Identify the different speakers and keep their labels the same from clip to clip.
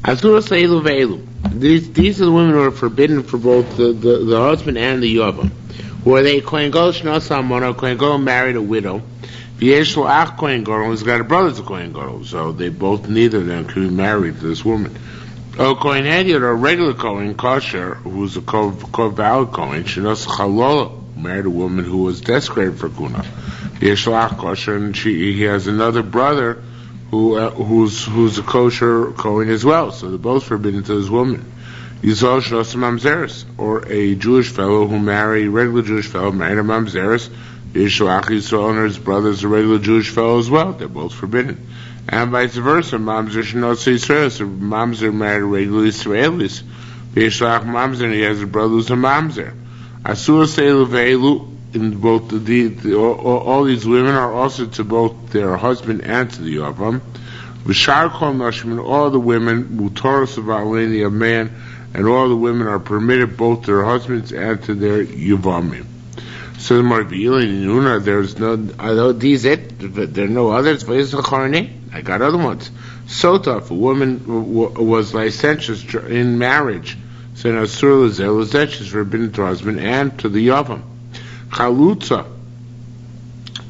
Speaker 1: Asura Seilu Veilu. These are the women who are forbidden for both the husband and the Yavam. Who are they? Kohen Gadol Shnosam Mona, Kohen Gadol married a widow. V'yesh lo ach Kohen Gadol, he's got a brother to Kohen Gadol, so they both, neither of them can be married to this woman. Oh, Kohen Hedyot, or a regular Kohen, kosher, who's a valid Kohen, Shenos Chalola, married a woman who was desecrated for Kuna. V'yesh lo ach kosher, and he has another brother who's a kosher Kohen as well, so they're both forbidden to this woman. Yisrael Shnosam Mamzeres, or a Jewish fellow who married, regular Jewish fellow married a Mamzeres. Yisrael Yisrael and his brother's a regular Jewish fellow as well, they're both forbidden. And vice versa, Mamzer Shnotz Yisrael, so Mamzer married a regular Israelis. Yisrael Mamzer, and he has a brother who's a Mamzer. Asur Seilu Ve'elu, in both all these women are also to both their husband and to the Yavam. V'shar kol nashim, and all the women, mutoros v'aleni, a man, and all the women are permitted both to their husbands and to their Yavamim. So the Marvila Nuna, there's no, I know these it, but there are no others. I got other ones. Sota, if a woman was licentious in marriage, so now Asur L'zeh, she's forbidden to her husband and to the Yavam. Chalutza,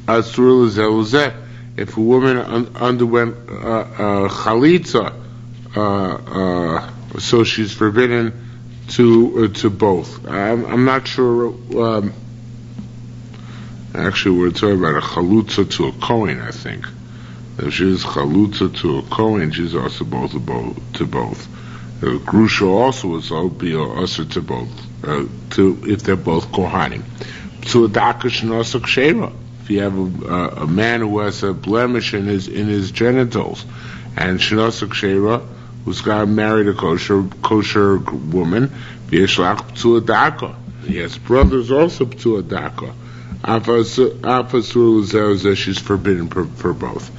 Speaker 1: Asur L'zeh, if a woman underwent chalitza, so she's forbidden to both. I'm not sure. Actually, we're talking about a chalutza to a Kohen, I think. If she's chalutza to a Kohen, she's also to both. Grusha also would be also to both, if they're both Kohanim. To a dakash nosak sheva. If you have a man who has a blemish in his genitals, and shenosak sheva, who's got married a kosher woman, v'yeshlach to a daka. He has brothers also to a daka. She's forbidden for both.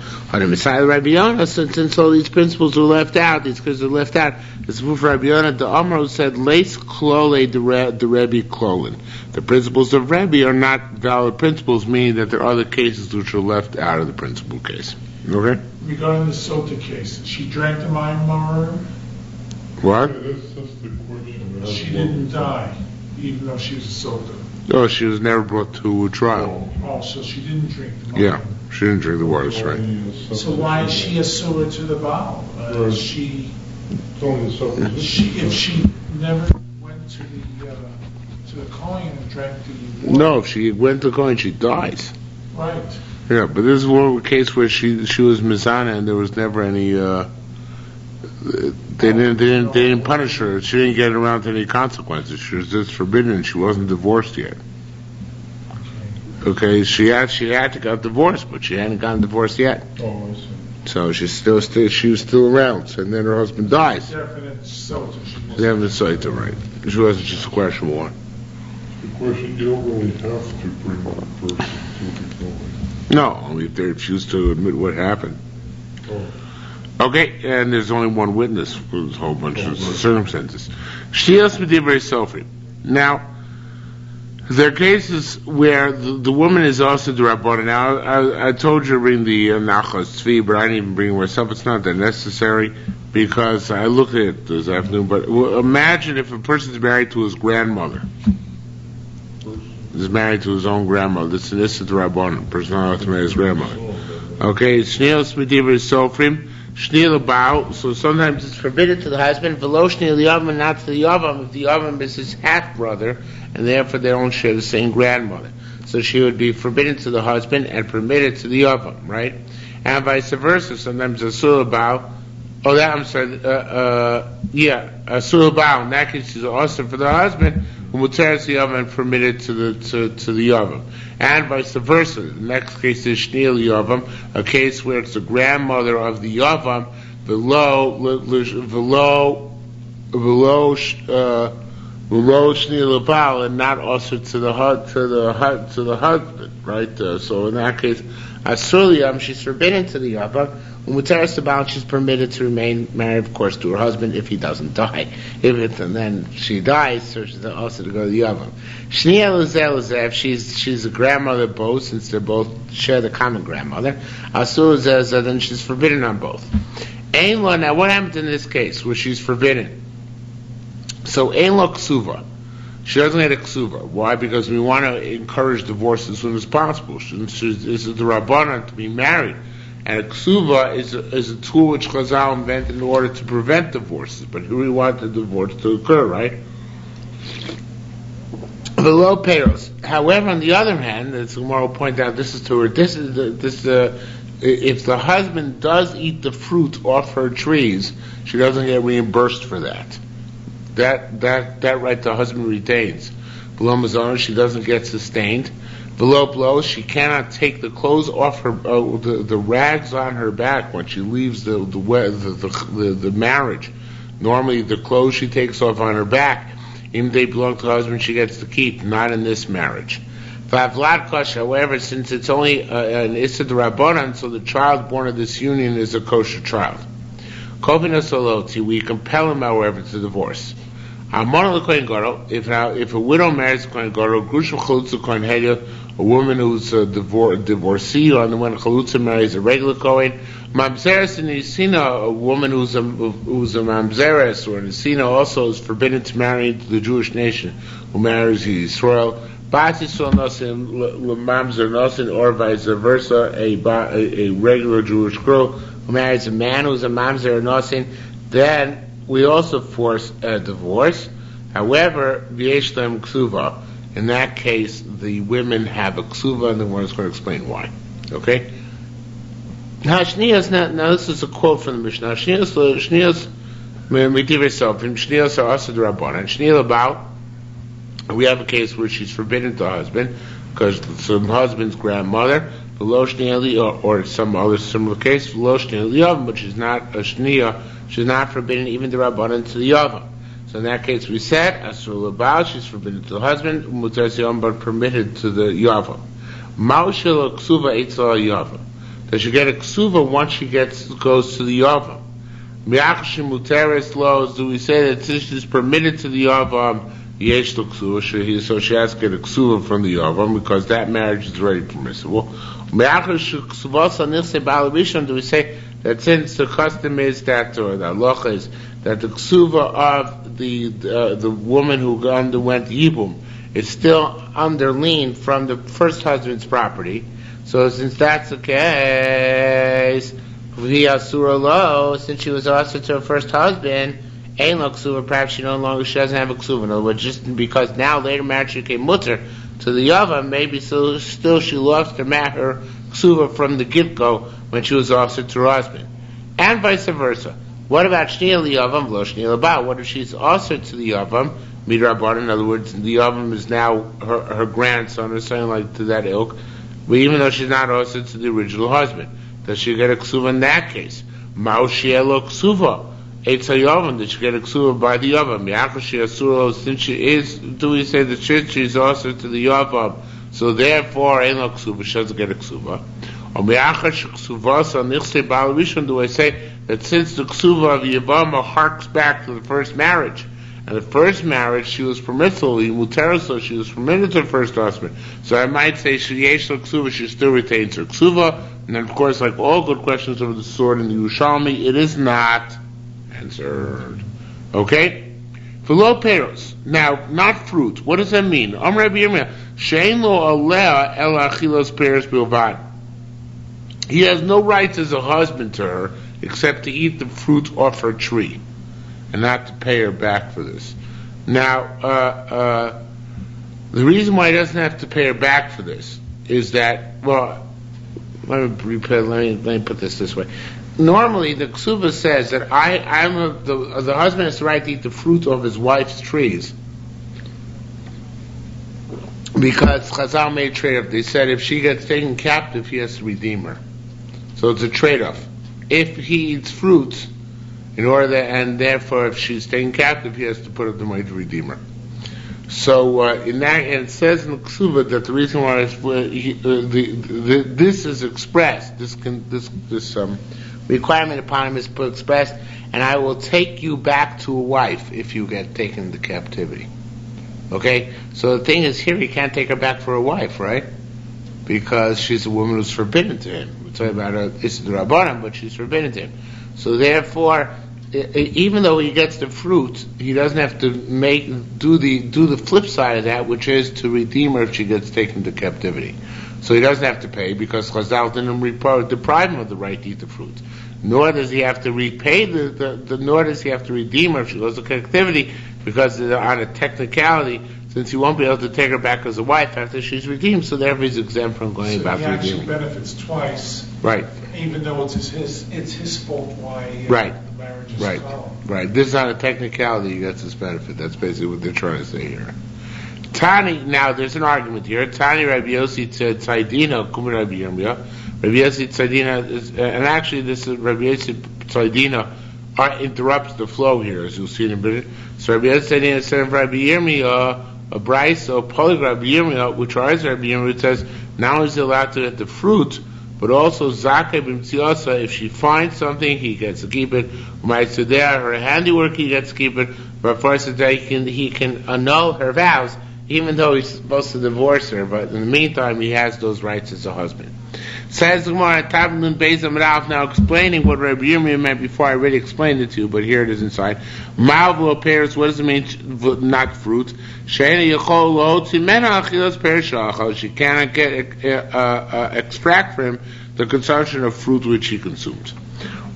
Speaker 1: Since all these principles are left out, these kids are left out, it's for Rabbi Yonah, the Amar who said, Leis klole the Rebbe klolen. The principles of Rebbe are not valid principles, meaning that there are other cases which are left out of the principal case. Okay?
Speaker 2: Regarding the Sota case, she drank the Mayim Maror?
Speaker 1: What?
Speaker 3: That's the question.
Speaker 2: She didn't die, even though she was a Sota.
Speaker 1: No, she was never brought to a trial.
Speaker 2: Oh, so she didn't drink the Mayim.
Speaker 1: Yeah, she didn't drink the water, that's right.
Speaker 2: So why is she a Surah to the Baal? If she never went to the Kohen and drank the water.
Speaker 1: No, if she went to Kohen, she dies.
Speaker 2: Right.
Speaker 1: Yeah, but this is one case where she was Mizana and there was never any. They didn't punish her. She didn't get around to any consequences. She was just forbidden, and she wasn't divorced yet. Okay, she had to get divorced, but she hadn't gotten divorced yet.
Speaker 3: Oh, I see.
Speaker 1: So she was still around. So, and then her husband dies.
Speaker 2: Definite Sota.
Speaker 1: Definite Sota, right? She wasn't just a question war.
Speaker 3: The question, you don't really have to bring the person to the Kohen.
Speaker 1: No, only if they refuse to admit what happened.
Speaker 3: Oh.
Speaker 1: Okay, and there's only one witness for this whole bunch of circumstances. Shtias B'divrei Sofrim. Now, there are cases where the woman is also the Rabbana. Now, I told you to bring the Nachas Tzvi, but I didn't even bring it myself. It's not that necessary, because I looked at it this afternoon. But imagine if a person's married to his grandmother. He's married to his own grandmother. This is the Rabbana. Person not to marry his grandmother. Okay, Shtias B'divrei Sofrim. Shnei L'Baal, so sometimes it's forbidden to the husband, V'lo Shnei L'Yavam, not to the Yavam, if the Yavam is his half-brother, and therefore they don't share the same grandmother. So she would be forbidden to the husband and permitted to the Yavam, right? And vice versa, sometimes Asur L'Baal, Asur L'Baal, in that case she's also for the husband, who Muteres the Yavam and permitted to the Yavam. And vice versa. The next case is Shnei Yavam, a case where it's the grandmother of the Yavam, below Shnei L'Baal, and not also to the husband, right? So in that case, Asur L'Yavam, she's forbidden to the Yavam. Muteres L'Baal, she's permitted to remain married, of course, to her husband if he doesn't die. And then she dies, so she's also to go to the Yavam. Shnei L'Zeh, if she's a grandmother both, since they both share the common grandmother. Asur L'Zeh, then she's forbidden on both. Ein lo, now what happens in this case where she's forbidden? So ein lo ksuva. She doesn't get a ksuva. Why? Because we want to encourage divorce as soon as possible. This is the Rabbanan to be married. And a ksuva is a tool which Chazal invented in order to prevent divorces. But here we want the divorce to occur, right? Below payros. However, on the other hand, as Gemara will point out, if the husband does eat the fruit off her trees, she doesn't get reimbursed for that. That right the husband retains. Below mazon, she doesn't get sustained. Below blows, she cannot take the clothes off her, the rags on her back when she leaves the marriage. Normally, the clothes she takes off on her back, even if they belong to the husband, she gets to keep. Not in this marriage. However, since it's only an Issa D'Rabbanan, so the child born of this union is a kosher child. We compel him, however, to divorce. If a widow marries a Kohen Gadol, a woman who's a divorcee, or the one Chalutza marries a regular Kohen, Mamzeres and Nisina, a woman who's a Mamzeres or Nisina, also is forbidden to marry into the Jewish nation who marries Yisrael. Bat Yisrael Nosin, Mamzer Nosin, or vice versa, a regular Jewish girl who marries a man who's a Mamzer Nosin, then we also force a divorce. However, V'yeshlem Ksuva, in that case, the women have a Ksuva, and the one is going to explain why. Okay? Now this is a quote from the Mishnah. Shniyos are also the Rabbanan. And Shniyos about, we have a case where she's forbidden to her husband, because some husband's grandmother, or some other similar case, but she's not a Shniyah, she's not forbidden even the Rabbanan to the Yavam. So in that case we said, Asur L'Baal, she's forbidden to the husband, Mutar Siyam, but permitted to the Yavam. Maushel Ksuva Eitzah Yavam. Does she get a Ksuva once she goes to the Yavam? Mi'achshim Muteres Lo, do we say that since she's permitted to the Yavam, Yesh Lo Ksuva, so she has to get a Ksuva from the Yavam, because that marriage is already permissible. Mi'achshim Ksuvasa Nilse Baal Rishon, do we say that since the custom is that, or the halacha is, that the ksuva of the woman who underwent yibum is still under lien from the first husband's property, so since that's the case, since she was also to her first husband, ain't no ksuva, perhaps she doesn't have a ksuva. In other words, just because now later marriage became mutter to the yavam, maybe still she lost her ksuva from the gitgo when she was also to her husband, and vice versa. What about Shniyah Liyavam, Lo Shniyah L'Baal? What if she's also to the Yavam, Midrabanan? In other words, the Yavam is now her grandson or something like to that ilk, but even though she's not also to the original husband, does she get a ksuva in that case? Mao Shielo Ksuva, Eitza Yavam, did she get a ksuva by the Yavam? Mi'achashi Asuro, since she is, do we say that she's also to the Yavam, so therefore, ain't no ksuva, she doesn't get a ksuva. Or Mi'achash Ksuva, so Nichse Baal Rishon, do I say that since the ksuva of Yevama harks back to the first marriage, and the first marriage she was permissible, so she was permitted to her first husband. So I might say sheyesh ksuva, she still retains her ksuva, and then of course, like all good questions over the sword in the Yerushalmi, it is not answered. Okay? V'lo peros. Now, not fruit. What does that mean? Amar Rabbi Yirmiyah, she'ein lo aleh el achilos peros bilvad. He has no rights as a husband to her, except to eat the fruit off her tree, and not to pay her back for this. Now, the reason why he doesn't have to pay her back for this is that, well, let me put this way. Normally, the Ksuva says that the husband has the right to eat the fruit of his wife's trees, because Chazal made a trade-off. They said if she gets taken captive, he has to redeem her. So it's a trade-off. If he eats fruits, and therefore if she's taken captive, he has to put up the money to redeem her. So and it says in the Ksuva that the reason why this is expressed, this requirement upon him is expressed, and I will take you back to a wife if you get taken into captivity. Okay? So the thing is here, he can't take her back for a wife, right? Because she's a woman who's forbidden to him. We're talking about it's the Rabbanan, but she's forbidden to him. So therefore, even though he gets the fruit, he doesn't have to do the flip side of that, which is to redeem her if she gets taken to captivity. So he doesn't have to pay because Chazal didn't deprive him of the right to eat the fruit. Nor does he have to repay nor does he have to redeem her if she goes to captivity, because on a technicality, since he won't be able to take her back as a wife after she's redeemed, so therefore he's exempt from going about redeeming.
Speaker 2: So he actually benefits twice.
Speaker 1: Right.
Speaker 2: Even though it's his fault why
Speaker 1: right.
Speaker 2: the marriage is
Speaker 1: right.
Speaker 2: called.
Speaker 1: Right. This is on a technicality, he gets his benefit. That's basically what they're trying to say here. Tani, now there's an argument here. Tani Rabbi Yossi Tzadina, Kum Rabbi Yirmiyah. Rabbi Yossi Tzadina is, and actually this is Rabbi Yossi Tzadina interrupts the flow here, as you'll see in a minute. So Rabbi Yossi Tzadina said of Rabbi Yirmiyah, a Bryce or Polyg Rabbi Yirmiyah, which are Rabbi Yirmiyah, it says, not only is he allowed to get the fruit, but also Zakeh b'mtziasa, if she finds something, he gets to keep it. Ma'atzedeh, her handiwork, he gets to keep it. But first he can annul her vows, even though he's supposed to divorce her, but in the meantime he has those rights as a husband. Says the Gemara, Tabnun Beis Amrav, now explaining what Rabbi Yirmiyah meant before. I already explained it to you, but here it is inside. Malvo pears, what does it mean, not fruit? Sheina Yechol Lo Tzimena Achilas Perishachal, she cannot extract from him the consumption of fruit which he consumes.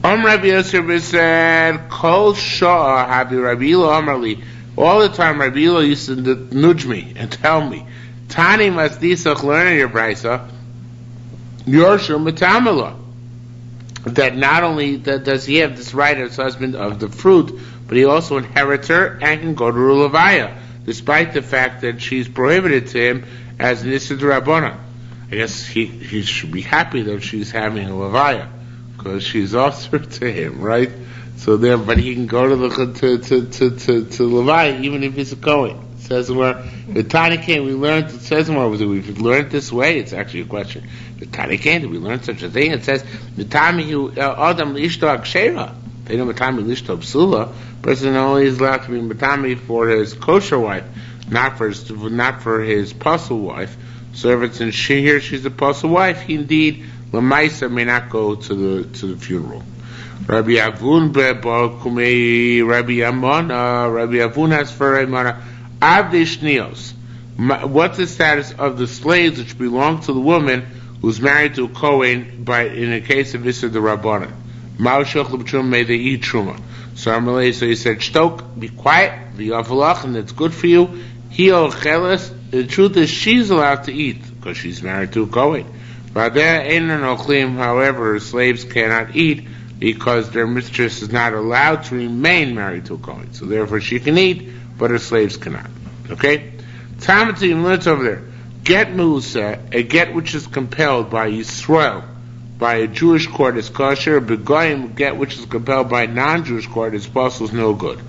Speaker 1: Rabbi Yosef said, Kol Sha'ah Habi Rabbi Ilo Amarli. All the time Rabbi Ilo used to nudge me and tell me, Tani Masdisach, learn your Brisa, Yerushalmi Yevamos, that not only does he have this right as husband of the fruit, but he also inherits her and can go to Rulavaya, despite the fact that she's prohibited to him as Nisid Rabbana. I guess he should be happy that she's having a Levaya, because she's also to him, right? So there, but he can go to Levaya even if he's a Kohen. It says where the Tani came, we learned. It says where we've learned this way. It's actually a question. The Tani came, did we learn such a thing? It says the Tami Adam Lishto Aksheva. They know Matami Lishto Psula. Person only is allowed to be Matami for his kosher wife, not for his puzzle wife. So if it's in shiur, she's a puzzle wife. He indeed Lamaisa may not go to the funeral. Rabbi Avun Kumei Rabbi Avun has for Amana Avdei Shnios. What's the status of the slaves which belong to the woman who's married to a Kohen in a case of Issa the Rabbanan? Ma'ushach l'b'truma, may they eat truma. So he said, Shtok, be quiet, v'yafalach, and it's good for you. Hi'ol cheles, the truth is she's allowed to eat, because she's married to a Kohen. However, her slaves cannot eat, because their mistress is not allowed to remain married to a Kohen. So therefore she can eat, but her slaves cannot. Okay? Tamatim, let's over there. Get Musa, a get which is compelled by Yisrael, by a Jewish court is kosher. Begoyim, get which is compelled by a non-Jewish court is pasul, is no good.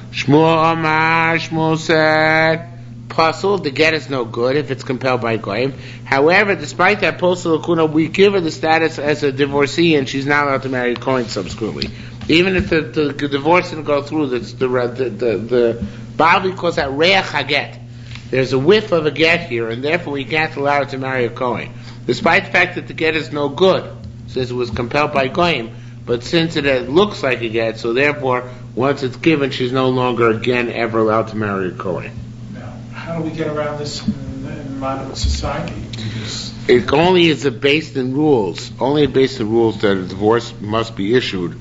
Speaker 1: Shmuel Amar, Shmuel said, pasul, the get is no good if it's compelled by goyim. However, despite that pasul lakuna, we give her the status as a divorcee, and she's not allowed to marry a kohen subsequently. Even if the divorce didn't go through, the Bali calls that reach haget. There's a whiff of a get here, and therefore we can't allow her to marry a kohen, despite the fact that the get is no good, since it was compelled by goyim. But since it looks like a get, so therefore, once it's given, she's no longer again ever allowed to marry a kohen.
Speaker 2: Now, how do we get around this in modern society?
Speaker 1: It only is based in rules. Only based in rules that a divorce must be issued.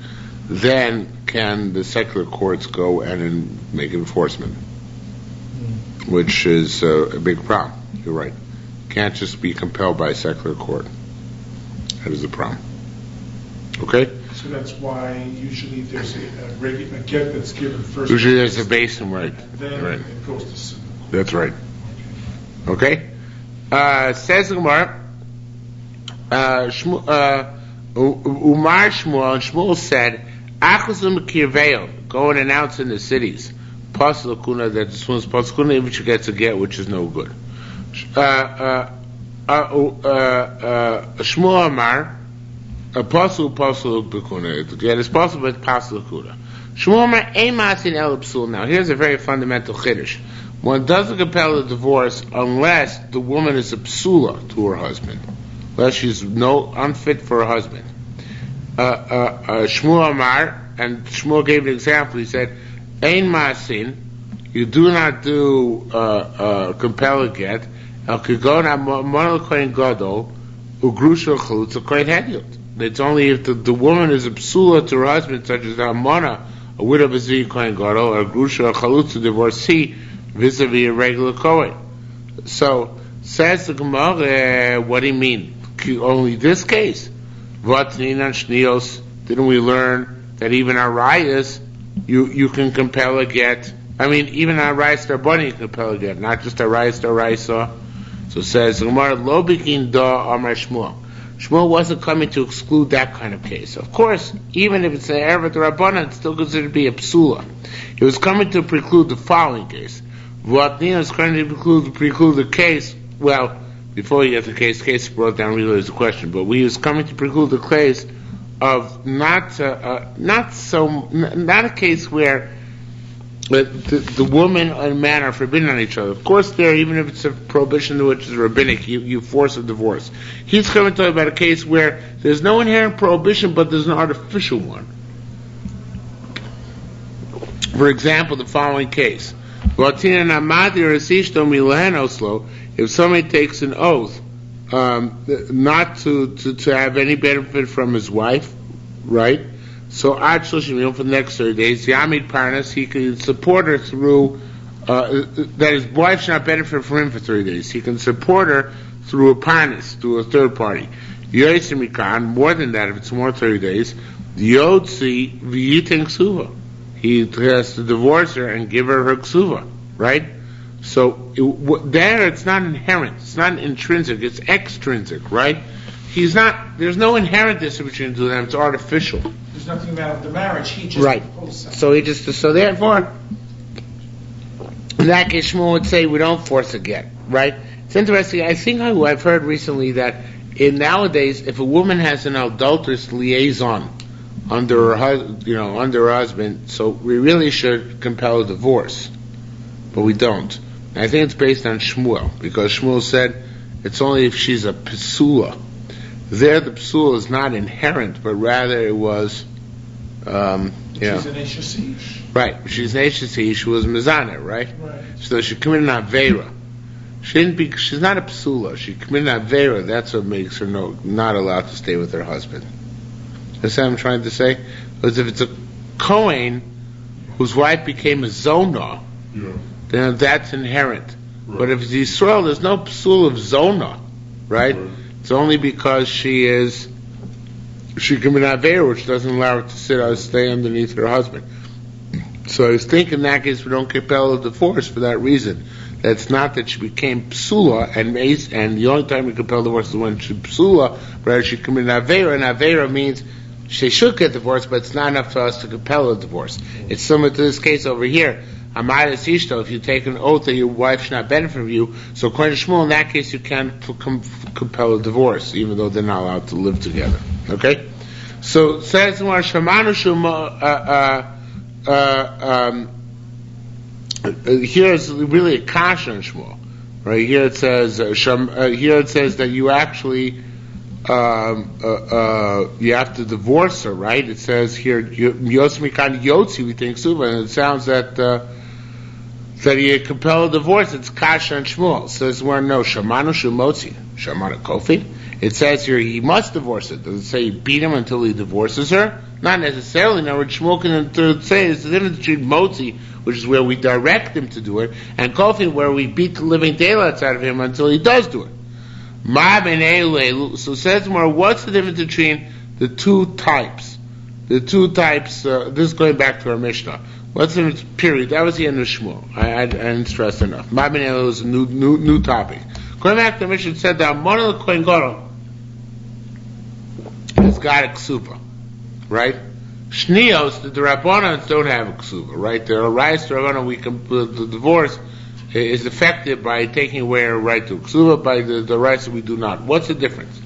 Speaker 1: Then can the secular courts go and make enforcement, which is a big problem. You're right. Can't just be compelled by a secular court. That is the problem. Okay?
Speaker 2: So that's why usually there's a get that's given first.
Speaker 1: Usually there's a basin, right?
Speaker 2: Then
Speaker 1: right.
Speaker 2: it goes to civil.
Speaker 1: That's right. Okay? Says the Gemara, Umar Shmuel, and Shmuel said, Achuzum Kirveil, go and announce in the cities, Pasal Kuna, that this one's Pasal Kuna, even she gets a get, which is no good. Shmuel Amar, Pasal Bekuna, the get is possible, but Pasal Kuna. Shmuel Amar, Eimasin El Psul. Now, here's a very fundamental chiddush. One doesn't compel a divorce unless the woman is a psula to her husband, unless she's unfit for her husband. Shmuel Amar, and Shmuel gave an example. He said, Ein Masin, you do not do compel a get, El Kigona Monel Kohen Gadol, Ugrusha Chalutz, a Kohen Hedyot. It's only if the woman is a psula to her husband, such as Amona, a widow of a Zvi Kohen Gadol, or Grusha Chalutz, a divorcee, vis-a-vis a regular Kohen. So, says the Gemara, what do you mean? Only this case. Vatninan Shnios, didn't we learn that even our rayas, you can compel a get? I mean, even our rayas Darbani you can compel a get, not just our rayas Daraisa. So says the Gemara, Lo Bikin Da Amar Shmuel. Shmuel wasn't coming to exclude that kind of case. Of course, even if it's an Erev Rabbanan, it's still considered to be a psula. He was coming to preclude the following case. Vatninan is coming to preclude the case, well, before you get the case brought down really is a question, but we was coming to preclude the case of not a case where the woman and man are forbidden on each other. Of course, there, even if it's a prohibition which is rabbinic, you force a divorce. He's coming to talk about a case where there's no inherent prohibition, but there's an artificial one. For example, the following case. If somebody takes an oath not to have any benefit from his wife, right? So Ad Shloshim for the next 30 days, Yamid Parnas, he can support her through that his wife should not benefit from him for 30 days. He can support her through a Parnas, through a third party. Yotzimikan, more than that, if it's more than 30 days, Yotzi V'yiteng Ksuva. He has to divorce her and give her ksuva, right? So there it's not inherent, it's not intrinsic, it's extrinsic, right? There's no inherent distribution to them, it's artificial.
Speaker 2: There's nothing about the marriage, he just
Speaker 1: right. So therefore, in that case, Shmuel would say we don't force a get, right? It's interesting, I think I've heard recently that nowadays, if a woman has an adulterous liaison under her husband, so we really should compel a divorce, but we don't. And I think it's based on Shmuel, because Shmuel said it's only if she's a psula. There, the psula is not inherent, but rather it was,
Speaker 2: She's an Eshes.
Speaker 1: right? She's an Eshes, she was Mizana, right? So she committed an Avera. She's not a psula. She committed an Avera. That's what makes her not allowed to stay with her husband. That's what I'm trying to say. Because if it's a Kohen whose wife became a Zonah, then that's inherent. Right. But if it's Yisrael, there's no psul of Zonah, right? It's only because she committed Aveira, which doesn't allow her to stay underneath her husband. So I was thinking in that case we don't compel a divorce for that reason. That's not that she became psula, and the only time we compel divorce is when she's psula, but she committed Aveira, and Aveira means she should get divorced, but it's not enough for us to compel a divorce. It's similar to this case over here. Amadas Ishto, if you take an oath that your wife should not benefit from you, so according to Shmuel, in that case you can't compel a divorce, even though they're not allowed to live together. Okay? So, says more, Shamanu here's really a kasha in Shmuel. Right? Here it says, that you actually you have to divorce her, right? It says here, Yosmikan Yotzi, we think Suva, and it sounds that you compel a divorce. It's Kasha and Shmuel. It says where no, Shamanu Shumotzi, Shamanu Kofi. It says here he must divorce her. Does it say beat him until he divorces her? Not necessarily. Now, what Shmuel can say is the difference between Motzi, which is where we direct him to do it, and Kofi, where we beat the living daylights out of him until he does do it. So says more, what's the difference between the two types? This is going back to our Mishnah. What's the difference, period? That was the end of Shmuel. I didn't stress enough. Ma b'nei was a new topic. Going back to the Mishnah, it said that Monel Kohen Gadol has got a ksuba, right? Shnios, the Rabbanans don't have a ksuba, right? The rights to Rabbanan, the divorce is affected by taking away our right to ksuba, by the rights that we do not. What's the difference?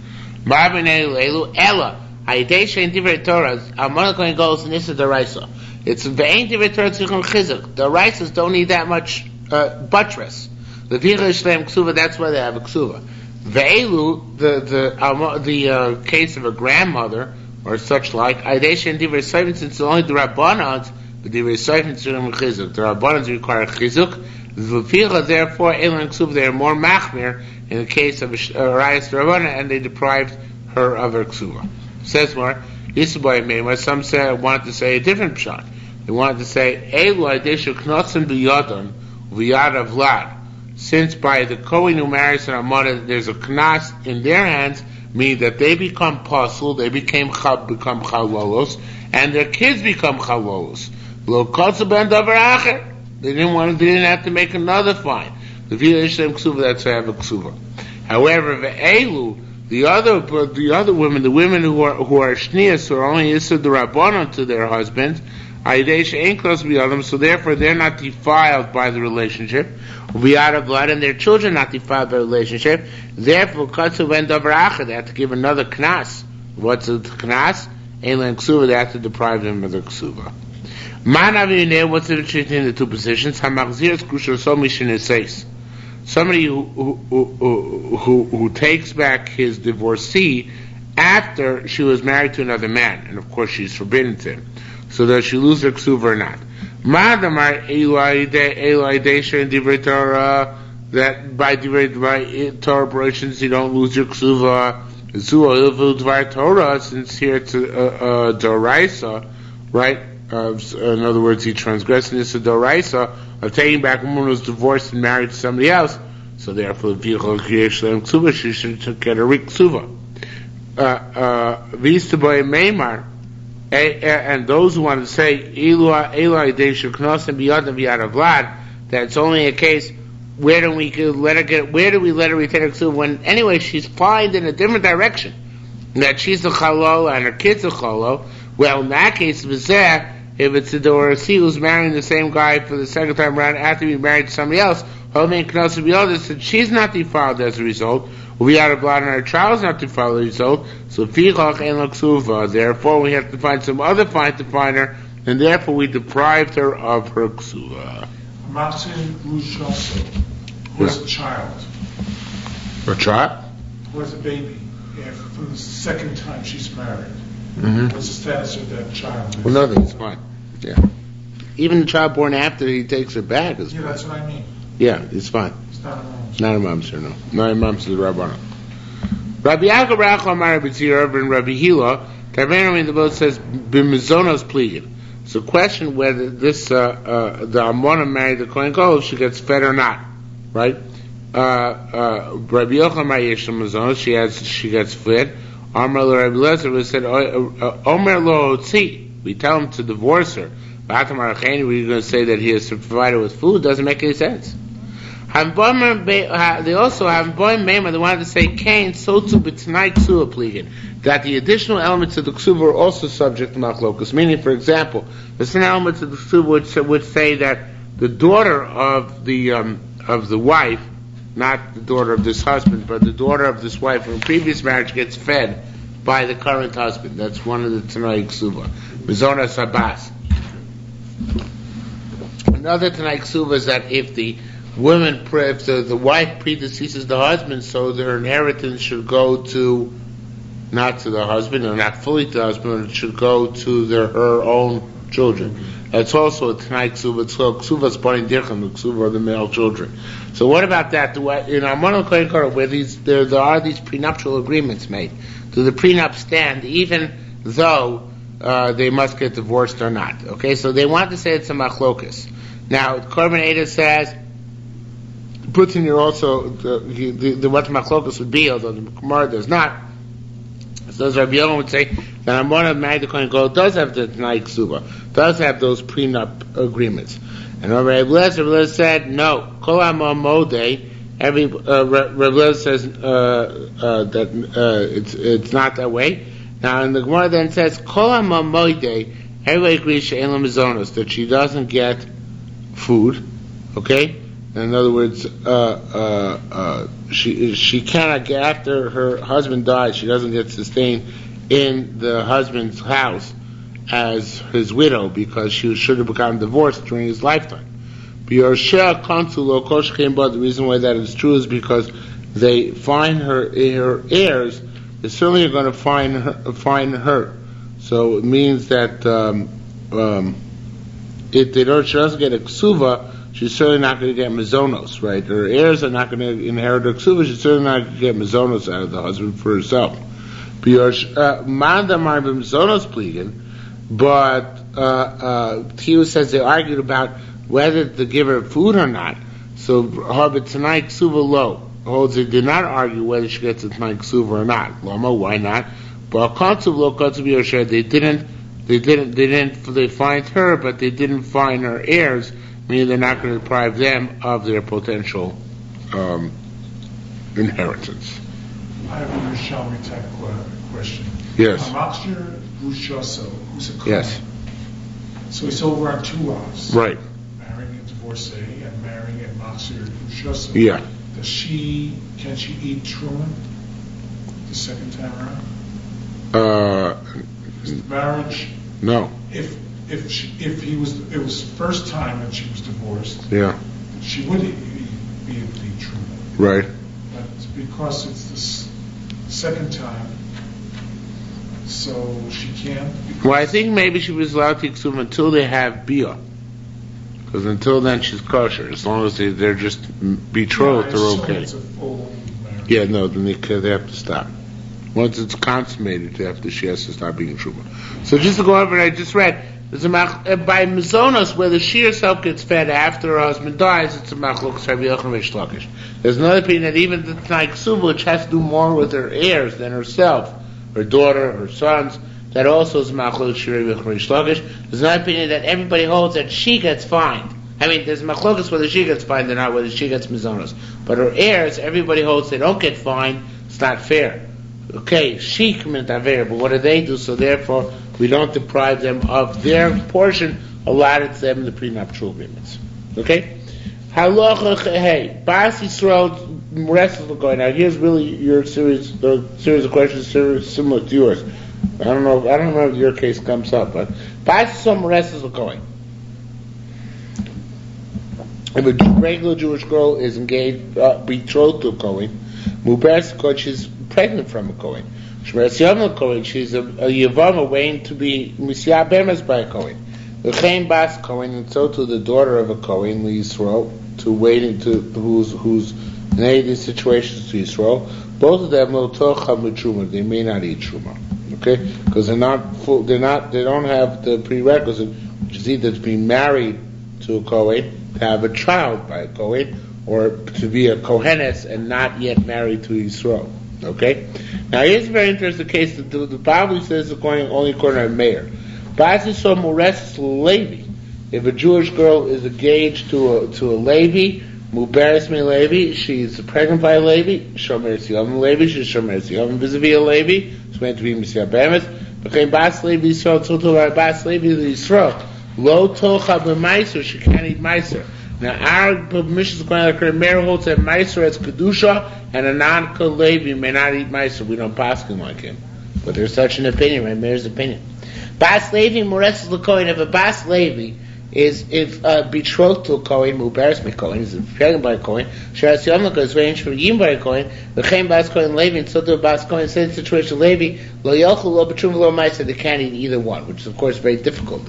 Speaker 1: Ma b'nei elu ela hayidei shein divrei Torah Monel Kohen Gadol is nisa deraisa. It's ve'ein divrei Torah tzrichon chizuk. The rights don't need that much buttress. The Vilna ksuva, that's why they have a ksuva. Ve'elu, the case of a grandmother or such like. Aidesh and Divrei Seifin, since it's only the Rabbanans, but Divrei Seifin is chizuk. The Rabbanans require chizuk. Therefore, Elan Ksuva, they are more machmir in the case of Rayas Rabbana, and they deprived her of her ksuva. Says more, Yisrael Meimah, some wanted to say a different pshat. They wanted to say, Elu Aideshu Knotzen B'Yadon, V'Yad Vlad. Since by the Kohen who marries an Amana, there's a knas in their hands, meaning that they become pasul, they become chalolos, and their kids become chalolos. Lo kotzu ben davar acher. They didn't have to make another fine. The Yerushalmi Ksuva, that's why I have a Ksuva. However, Ve'elu, the other women, the women who are shnias, who are only Yisur D'Rabbanan to their husbands, so therefore they're not defiled by the relationship. We out of blood, and their children not defiled by the relationship. Therefore, Katsu ben davar acher, they have to give another knas. What's the knas? Elan Ksuva, they have to deprive them of the Ksuva. What's the difference between the two positions? Somebody who takes back his divorcee after she was married to another man, and of course she's forbidden to him. So does she lose her ksuva or not? That by Torah operations you don't lose your ksuva. Since here it's a doraisa, right? In other words, he transgressed this doraisa of taking back a woman who was divorced and married to somebody else. So therefore, she should get a rik ksuva. And those who want to say that it's only a case where do we let her retain her ksuva when anyway she's fine in a different direction, that she's a chalol and her kids a chalol. Well, in that case, if it's a divorcee who's marrying the same guy for the second time around after being married to somebody else, she's not defiled as a result. We out of blood and our child is not defiled as a result. So therefore we have to find some other fine to find her, and therefore we deprived her of her ksuva.
Speaker 2: Martin Rushoso was a child.
Speaker 1: A child?
Speaker 2: Was a baby. Yeah, from the second time she's married.
Speaker 1: Mm-hmm.
Speaker 2: What's the status of that child?
Speaker 1: Well, nothing. It's fine. Yeah. Even the child born after he takes her back is fine.
Speaker 2: That's what I mean.
Speaker 1: Yeah, it's fine.
Speaker 2: It's not a mom.
Speaker 1: Not a mamzer, no. Not a mamzer, the Rabbana. Rabbi Yaakov Rachel Amar B'tzir and Rabbi Hila, Tavena in the boat says b'mizonos pliegin. It's a question whether this the Amona married the Kohen Gadol, if she gets fed or not, right? Rabbi Yochanan Amar Yesh Mizonos, she gets fed. Amar lo Rabbi Lezer said Omer lo Otzi. We tell him to divorce her. We're going to say that he has to provide her with food. Doesn't make any sense. They also have boy mema. They wanted to say Cain so too b'tnai ksuva pliegin, that the additional elements of the ksuva are also subject to machlokus. Meaning, for example, there's an element of the ksuva which say that the daughter of the wife, not the daughter of this husband, but the daughter of this wife from a previous marriage gets fed by the current husband. That's one of the Tanai Ksuva. Mizona Sabas. Another Tanai Ksuva is that if the wife predeceases the husband, so their inheritance should go to, not to the husband, or not fully to the husband, it should go to her own children. That's also a Tanai Ksuva. It's called Ksuvas Bani Dircham, the Ksuva of the male children. So what about that? In Amon Kohen Gadol, where there are these prenuptial agreements made, do the prenup stand even though they must get divorced or not? Okay, so they want to say it's a machlokus. Now, Korban Eda says, puts in here also the what the machlokus would be, although the Gemara does not. So as Rabbi Yochanan would say, that Amon married the Kohen Gadol does have the Tanai Ksuva, does have those prenup agreements. And Rabbi Lezer said, no, Kol HaModeh, Rabbi Lezer says that it's not that way. Now, and the Gemara then says, Kol HaModeh, everybody agrees she'en la mizonos, that she doesn't get food, okay? In other words, she cannot get, after her husband dies, she doesn't get sustained in the husband's house as his widow, because she should have become divorced during his lifetime. The reason why that is true is because they find her heirs. They certainly are going to find her So it means that if she doesn't get a ksuva, she's certainly not going to get mazonos, right? Her heirs are not going to inherit her ksuva. She's certainly not going to get mazonos out of the husband for herself. But Tiyu says they argued about whether to give her food or not. So Harbit tonight ksuva lo holds they did not argue whether she gets a tonight ksuva or not. Lama, why not? But Kansuv lo Kansuv Yosher, they find her, but they didn't find her heirs, meaning they're not going to deprive them of their potential inheritance.
Speaker 2: I have a Yerushalmi type question.
Speaker 1: Yes.
Speaker 2: Machshir Rushoso, who's a Kohen.
Speaker 1: Yes.
Speaker 2: So he's over on two wives.
Speaker 1: Right.
Speaker 2: Marrying a divorcee and marrying a Machshir Rushoso.
Speaker 1: Yeah.
Speaker 2: Can she eat truma the second time around? Is the marriage?
Speaker 1: No.
Speaker 2: If it was first time that she was divorced.
Speaker 1: Yeah.
Speaker 2: She would be able to eat truma.
Speaker 1: Right.
Speaker 2: But because it's the second time, so she can't.
Speaker 1: Well, I think maybe she was allowed to consume until they have bia, because until then she's kosher. As long as they're just betrothed, they're okay.
Speaker 2: It's a full marriage.
Speaker 1: Yeah, no, then they have to stop. Once it's consummated, she has to stop being truma. So just to go over what I just read, there's by Mizonos, where the she herself gets fed after her husband dies, it's a machlok Rabbi Yochanan Reish Lakish. There's another opinion that even the Tanai Ksuba, which has to do more with her heirs than herself, her daughter, her sons, that also is machlok Rabbi Yochanan Reish Lakish. There's another opinion that everybody holds that she gets fined. I mean, there's machlokas whether she gets fined or not, whether she gets Mizonos. But her heirs, everybody holds they don't get fined. It's not fair. Okay, she committed aver, but what do they do? So therefore, we don't deprive them of their portion allotted to them in the prenuptial agreements. Okay? Halacha hey, Bas Yisrael Moresses L'Goy. Now here's really your series of questions similar to yours. I don't know if your case comes up, but Bas Yisrael Moresses L'Goy. If a regular Jewish girl is engaged, betrothed to a Kohen, Muberes Kohen, she's pregnant from a Kohen. Shemeres Yom Kohen, she's a Yevama waiting to be Misyah Bemes by a Kohen. L'chein Bas Kohen, and so to the daughter of a Kohen, Yisrael, to waiting to who's in any of these situations to Yisrael. Both of them will tocha truma. They may not eat truma, okay? Because they don't have the prerequisite, which is either to be married to a Kohen, to have a child by a Kohen, or to be a Kohenes and not yet married to Yisrael. Okay? Now here's a very interesting case. The Bible says it's only according to Meir. Bas Yisrael Moresses Levi. If a Jewish girl is engaged to a Levi, Muberes me Levi, she's pregnant by a Levi, Shomeres Yom Levi, she's Shomeres Yom vis-a-vis a Levi, she's meant to be Misyah Bemes. Became Bas Levi Yisrael, Total Bas Levi Yisrael. Lo tocha b'maiser, she can't eat maiser. Now our permission is going to Meir holds that maiser as kedusha, and a non-kol Levi may not eat maiser. We don't pass him like him, but there's such an opinion, right? Meir's opinion. Bas Levi Moresses L'Kohen. If a Bas Levi is betrothed to a Kohen, Muberes me Kohen, is pregnant by a Kohen, Sheras Yom is ranged from Yim by a Kohen, L'chein Bas Kohen Levi, and so to a Bas Kohen, same situation Levi, Lo Yochel Lo B'Trum Lo Maiser, they can't eat either one, which is of course very difficult.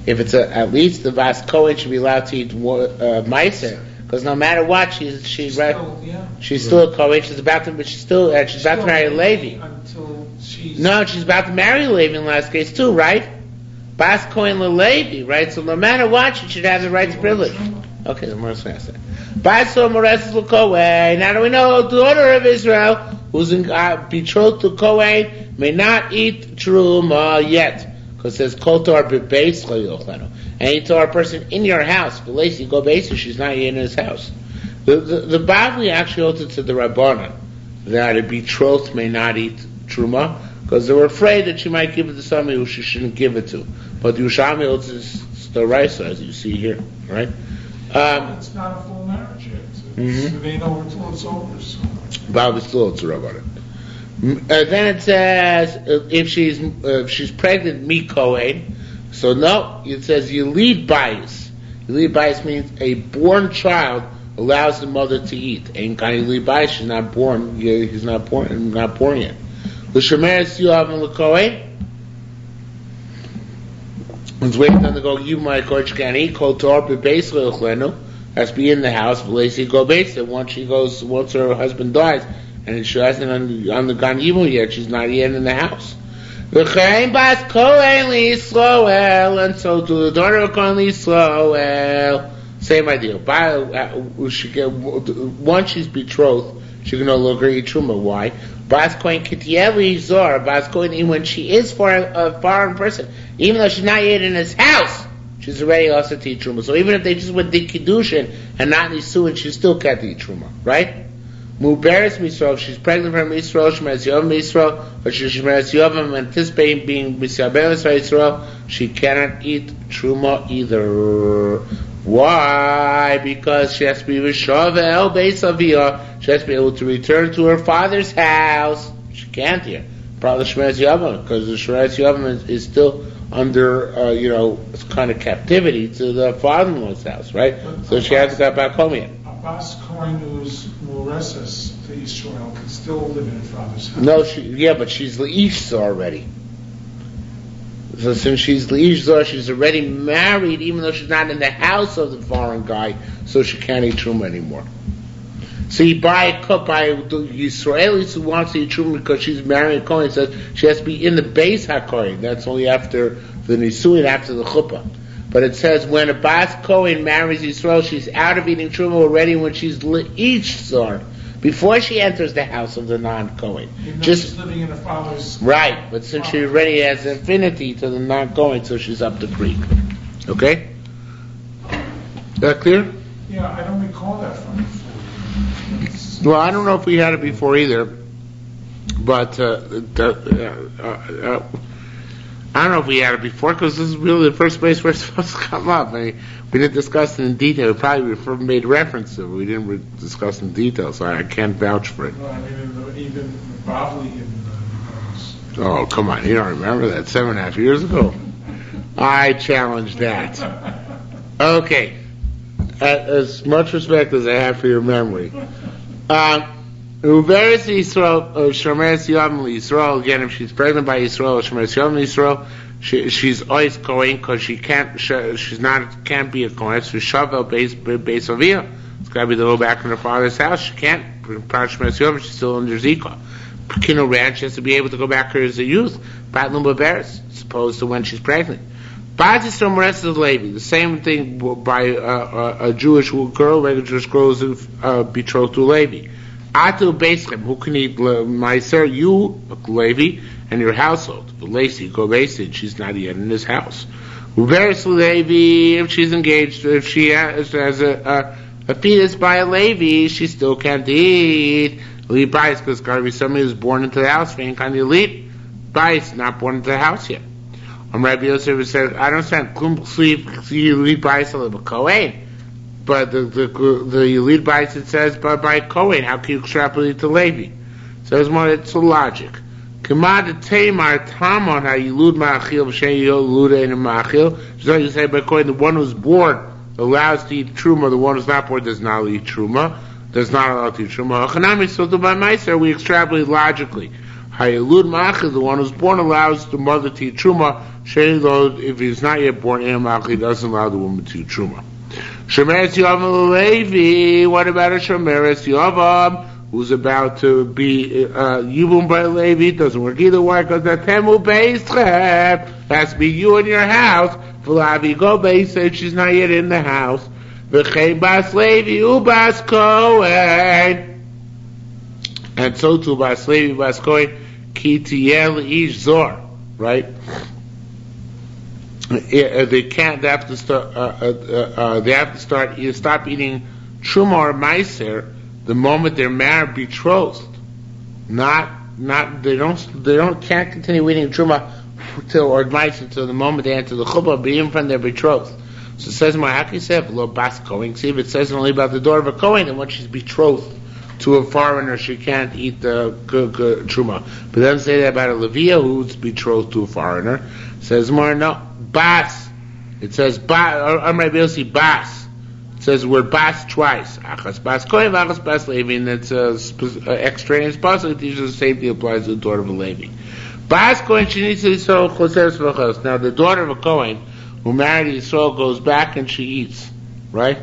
Speaker 1: If it's at least the Bas Kohen should be allowed to eat Maiser, because no matter what, she's still a Kohen. She's about to marry a Levi. She's about to marry a Levi in the last case too, right? Bas Kohen Levi, right? So no matter what, she should have the right to privilege. Okay, the Morris asked that. Bas Moresses L'Kohen. Now do we know the daughter of Israel, who's betrothed to Kohen, may not eat truma yet, because it says Kol Torah b'beis lo yochlanu. Any Torah person in your house, but you go base, she's not in his house. The Bible actually holds it to the Rabbanan that a betrothed may not eat truma, because they were afraid that she might give it to somebody who she shouldn't give it to. But Yerushalmi holds it's the Raisa, as you see here, right?
Speaker 2: It's not a full marriage yet. It ain't over until it's over. So.
Speaker 1: Bible still holds the Rabbanan. Then it says if she's pregnant, mi Kohen. So no, it says Yelid Bayis. Yelid Bayis means a born child allows the mother to eat. Ain't kind of Yelid Bayis. She's not born. He's not born yet. L'shemeres Yoavam l'Kohen. Let's wait until they go, you my coach can eat, kol tor bebeis le'ochlenu, has to be in the house, v'leisi go beis, and once her husband dies, and she hasn't undergone evil yet, she's not yet in the house. V'chein bas kohen li'Yisroel, and so to the daughter of Kohen li'Yisroel, same idea. Once she's betrothed, she can no longer eat truma. Why? Bas kohen k'tieli zor, bas kohen, when she is for a foreign person, even though she's not yet in his house, she's already also to eat truma. So even if they just went the kiddushin and not nisuin, she still can't eat truma, right? Muberes misro, if she's pregnant from Yisrael, shemeres yovam misro, or shemeres yovam anticipating being misaberes Yisrael, she cannot eat truma either. Why? Because she has to be v'shavel beis aviyah. She has to be able to return to her father's house. She can't here. Probably shemeres yovam, because the shemeres yovam is still under, kind of captivity to the father-in-law's house, right? So she has to go back home yet.
Speaker 2: Bas Kohen who's Mureses to Israel can still live in her father's house.
Speaker 1: No, but she's Le'ish already. So since she's Le'ish Zor, she's already married, even though she's not in the house of the foreign guy, so she can't eat truma anymore. So you buy a cup by the Israelis who wants to eat truma because she's marrying a Kohen, says she has to be in the Beis HaKohen. That's only after the Nisuin, after the chuppah. But it says when a Bas Kohen marries Yisrael, she's out of eating truma already when she's Le'ish Zor, before she enters the house of the non-Kohen.
Speaker 2: She's living in her father's...
Speaker 1: Right, but since she already has affinity to the non-Kohen, so she's up the creek. Okay? Is that clear?
Speaker 2: Yeah, I don't recall that from before.
Speaker 1: Well, I don't know if we had it before either, but I don't know if we had it before, because this is really the first place where it's supposed to come up. I mean, we didn't discuss it in detail. We probably made reference to it. We didn't discuss in detail, so I can't vouch for it.
Speaker 2: No, I mean, even Bavli in
Speaker 1: Oh, come on. You don't remember that 7.5 years ago? I challenge that. Okay. As much respect as I have for your memory. Uveres Yisrael, Shomeres Yom Yisrael, again, if she's pregnant by Yisrael, Shomeres Yom Yisrael, she's always going because she can't be a Kohen. So Shavel Beis Aviyah. It's got to be to go back in her father's house. She can't. Shomeres Yom, she's still under Zika. Kino Ranch has to be able to go back here as a youth. Bat Lumba Beres, as opposed to when she's pregnant. Bazis Shomeres is Levi. The same thing by a Jewish girl, regular Jewish girl is betrothed to Levi. Atu Beischem, who can eat Meiser, you, Levi, and your household. But Lacey, go Lacey, she's not yet in his house. Uveres Levi, if she's engaged, if she has a fetus by a Levi, she still can't eat. Levi Bais, because it's got to be somebody who's born into the house. Ain't kind of elite. Bais, not born into the house yet. Rabbi Yosef said, I don't understand. Klum sleep, Elite Bais a little Kohen. But the Elite Bais, it says, by Kohen, how can you extrapolate to Levi? So it's a logic. Kamad Tamar Tamon, how you lud ma'achil, v'shen luda in ma'achil. Just like you say by Kohen, the one who's born allows to eat truma, the one who's not born does not eat truma, does not allow to eat truma. Hachanami, so to by Meiser, we extrapolate logically. Hayalud Ma'achil, the one who's born, allows the mother to eat truma. Sheilod, if he's not yet born, he doesn't allow the woman to eat truma. Shomeres Yavam Levi, what about a Shomeres Yavam who's about to be Yibum by Levi? Doesn't work either way, because the Temu Beischem has to be you in your house. V'lavi go Beis, she's not yet in the house. V'chein Bas Levi Ubas Kohen, and so too Bas Levi Bas Kohen Ki Tiel Ish Zor, right? They can't. They have to start. Stop eating truma or meiser the moment they're married, betrothed. Not. They can't continue eating truma or meiser until the moment they enter the chuppah, but even when they're betrothed. So it says, "My hakisef lo bas kohen." See, if it says only about the daughter of a kohen, and when she's betrothed to a foreigner, she can't eat the truma. But then say that about a Leviah who's betrothed to a foreigner. It says more no. Bas. It says bas. I'm Rabbi Yossi bas. It says the word bas twice. Achas bas Kohen, achas bas Levi, and it's extraneous pasuk. It teaches the same thing applies to the daughter of a Levi. Bas Kohen Shenitza Yisrael Choseres V'Chos. Now the daughter of a Kohen who married Yisrael goes back and she eats, right?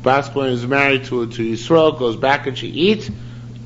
Speaker 1: Bas Kohen is married to Yisrael, goes back and she eats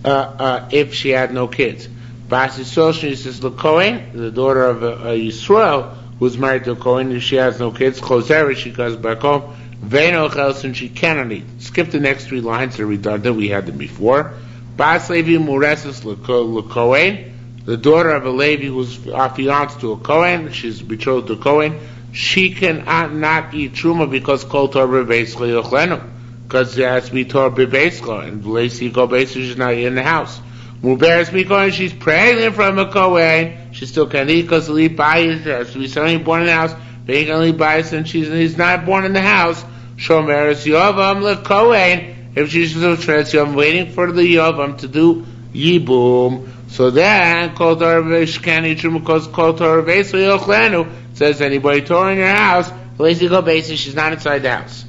Speaker 1: if she had no kids. Bas Yisrael Shenitza L'Kohen, the daughter of Yisrael who's married to a Kohen, if she has no kids, Choseres, she goes back home. Ve'eno Chels, and she cannot eat. Skip the next 3 lines; they're redundant. We had them before. Bas Levi Mureses L'Kohen. The daughter of a Levi who's fianced to a Kohen, she's betrothed to a Kohen, she can not eat Truma because Kol Torah B'Beischa Yochlenu, because it has to be Torah B'Beischa, and Leisi Kol Beischa, she's not in the house. Muberes Mikohen, she's pregnant from a Kohen, she still can't eat because Li Bayis, there has to be somebody born in the house, Being Li Bayis, and he's not born in the house. Shomeres Yovam LeKohen, if she's still Yovam, waiting for the Yovam to do Yibum. So then, Kol Torah B'Beischa can't eat Truma because Kol Torah B'Beischa Yochlenu. Says anybody Torah in your house, Lazy Go basis, she's not inside the house.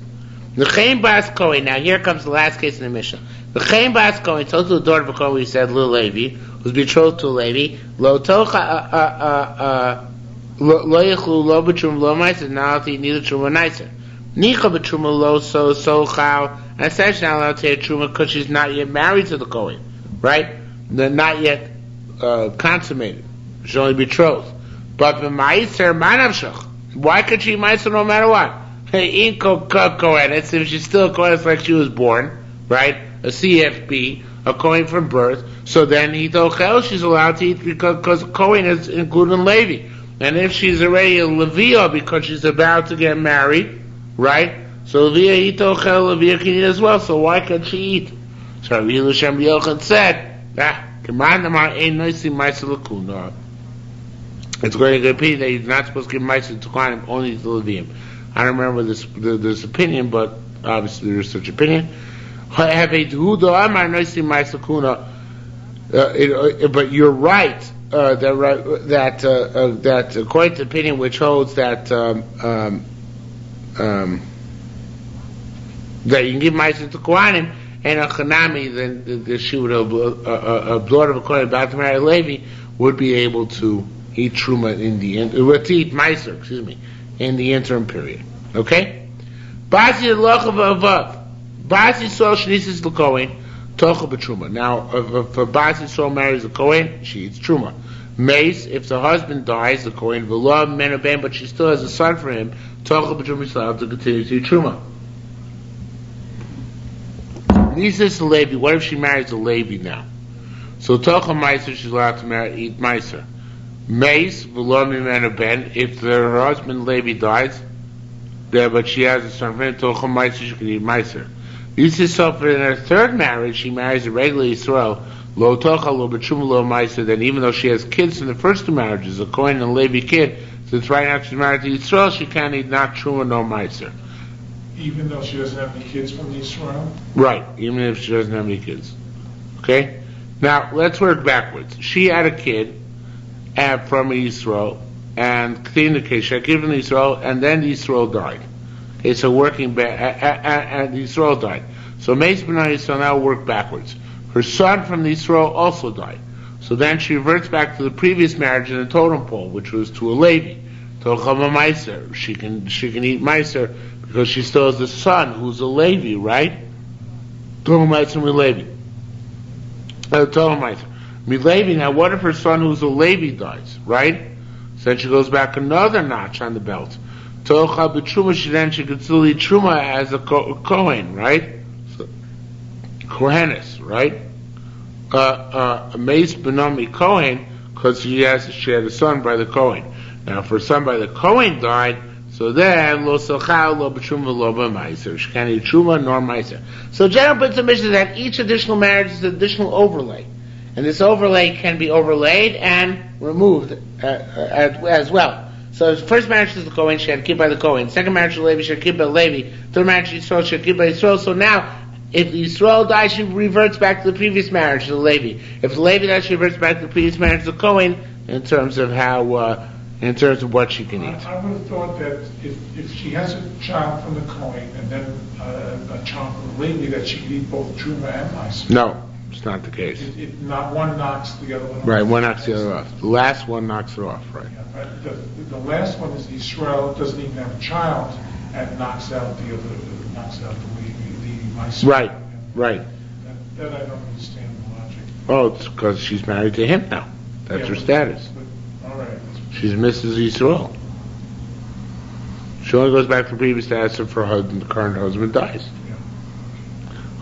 Speaker 1: The Chaim Bas Kohen, now here comes the last case in the Mishnah. The Chaim Bas Kohen told to the daughter of a Kohen, we said, Lil Levi, who's betrothed to a Levi, Lo Tocha, Lo Yechlu, Lo B'Trum, Lo Meiser, not to eat neither Truma Nicer. Nicha B'Truma, Lo So Chau, and said she's not allowed to eat Truma because she's not yet married to the Kohen, right? They're not yet consummated. She's only betrothed. But b'maiser manavshach. Why could she maiser no matter what? Hey, Kohen. It's if she's still a Kohen, it's like she was born, right? A CFB, a Kohen from birth. So then she's allowed to eat because Kohen is included in Levi. And if she's already a Levia because she's about to get married, right? So Levia can eat as well. So why can't she eat? So Yerushalmi Yevamos said, it's going to be that he's not supposed to give Meiser to Kohanim, only to Leviim. I don't remember this opinion, but obviously there is such opinion. But you're right that according to the opinion which holds that that you can give Meiser to Kohanim and a Chanami, then the shiur a daughter of a Kohen about to marry a Levi would be able to eat Truma in the to eat Meiser, in the interim period. Okay? Basi Lochav Avav. Basi Sol Shnisis L'Kohen, Tocha B'Truma. Now, if a Basi Sol marries a Kohen, she eats Truma. Mace, if the husband dies, the Kohen, V'lo Menoben, but she still has a son for him, Tocha B'Truma, she's allowed to continue to eat Truma. Nisis Levi, what if she marries a Levi now? So Tocha Meiser, she's allowed to eat Meiser. Mace, V'lo Menoben, if her husband Levi dies, but she has a son for him, Tocha Meiser, she can eat Meiser. Nisis Sofer, in her third marriage, she marries a regular Yisrael, Lo Tocha, Lo B'Truma, Lo Meiser, then even though she has kids from the first 2 marriages, a Kohen and a Levi kid, since right now she's married to Yisrael, she can't eat not Truma, no Meiser.
Speaker 2: Even though she doesn't have any kids from Israel?
Speaker 1: Right, even if she doesn't have any kids. Okay? Now, let's work backwards. She had a kid from Israel, and K'tin the she had a kid from Israel, and then Israel died. Okay, so working back, and Israel died. So Meis B'nai Yisrael now work backwards. Her son from Israel also died. So then she reverts back to the previous marriage in the totem pole, which was to a Levi. Tochama Meiser. She can eat Meiser because she still has a son who's a Levi, right? Tochama Meiser Milevi. Tochama Meiser. Milevi, now what if her son who's a Levi dies, right? So then she goes back another notch on the belt. Tocha B'Truma, she could still eat Truma as a Kohen, right? So, Kohenes, right? Meis B'Nami Kohen, because she had a son by the Kohen. Now, if her son by the Kohen died, so then Lo Sochal, Lo B'Truma, Lo B'Meiser. She can't eat Truma nor Meiser. So general principle is that each additional marriage is an additional overlay, and this overlay can be overlaid and removed as well. So the first marriage to the Kohen, she had a kid by the Kohen. Second marriage to Levi, she had a kid by Levi. Third marriage to Yisrael, she had a kid by Yisrael. So now, if Yisrael dies, she reverts back to the previous marriage to the Levi. If the Levi dies, she reverts back to the previous marriage to the Kohen, in terms of how in terms of what she can eat.
Speaker 2: I would have thought that if she has a child from the Kohen and then a child from the Levi, that she could eat both Truma and Meiser.
Speaker 1: No, it's not the case.
Speaker 2: Not one knocks the other one off.
Speaker 1: Right, one knocks the other off. The last one knocks it off, right.
Speaker 2: Yeah, but the last one is Israel doesn't even have a child and knocks out the Meiser.
Speaker 1: Right, right.
Speaker 2: That I don't understand the logic.
Speaker 1: Oh, it's because she's married to him now. That's her status.
Speaker 2: All right.
Speaker 1: She's Mrs. Yisrael. She only goes back to the previous status if her current husband dies.
Speaker 2: Yeah.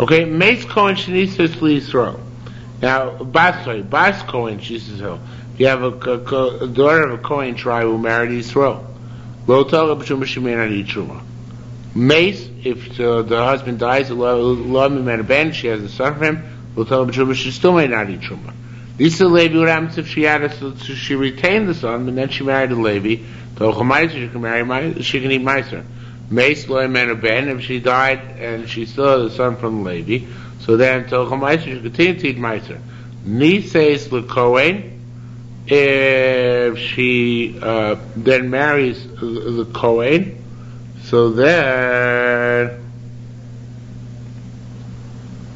Speaker 1: Okay, Mace Cohen Shanisis Yisrael. Now, Bas Cohen Shanisis. You have a daughter of a Cohen tribe who married Yisrael. Lo Torah b'Truma she may not eat Truma. Mace, if the husband dies, Lo Mimena Ben, she has a son for him. Lo Torah b'Truma she still may not eat Truma. Lisa Levi, what happens if she retained the son, and then she married a Levi? She can eat Meiser. Mace Lo Mimena Ben, if she died and she still has a son from the Levi, so then Tochel Meiser she continues to eat Meiser. Nises LeKohen, if she then marries the Kohen, so then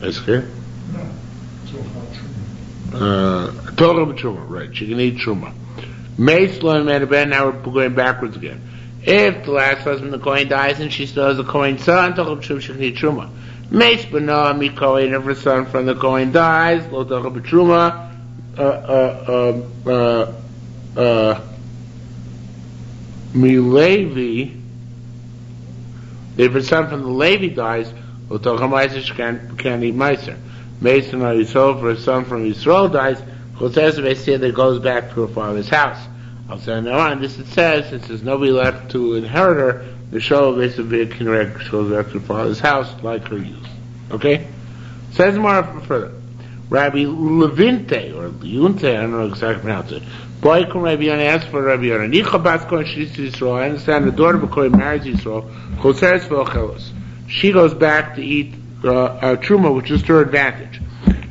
Speaker 1: is clear?
Speaker 2: No. So it's not Truma.
Speaker 1: Torah b'Truma, right? She can eat Truma. Mace Lo Mimena Ben. Now we're going backwards again. If the last husband, the Kohen, dies and she still has a Kohen son, Torah b'Truma, she can eat Truma. Mace B'Noah Mi Kohen, if her son from the Kohen dies, Lo Torah b'Truma. Levi, if her son from the Levi dies, she can't eat Meiser. Mason or Yisrael, if her son from Yisrael dies, that goes back to her father's house. I'll say no on this it says, since there's nobody left to inherit her, the show basically goes back to her father's house like her youth. Okay? Says more further. Rabbi Levinte, or Leunte, I don't know exactly how to pronounce it. Boy, come Rabbi Yonah, ask for Rabbi Yonah. Nicha Bas Kohen Shlis Yisrael. I understand the daughter of a Kohen marries Yisrael. Choseres V'ochelos. She goes back to eat Truma, which is to her advantage.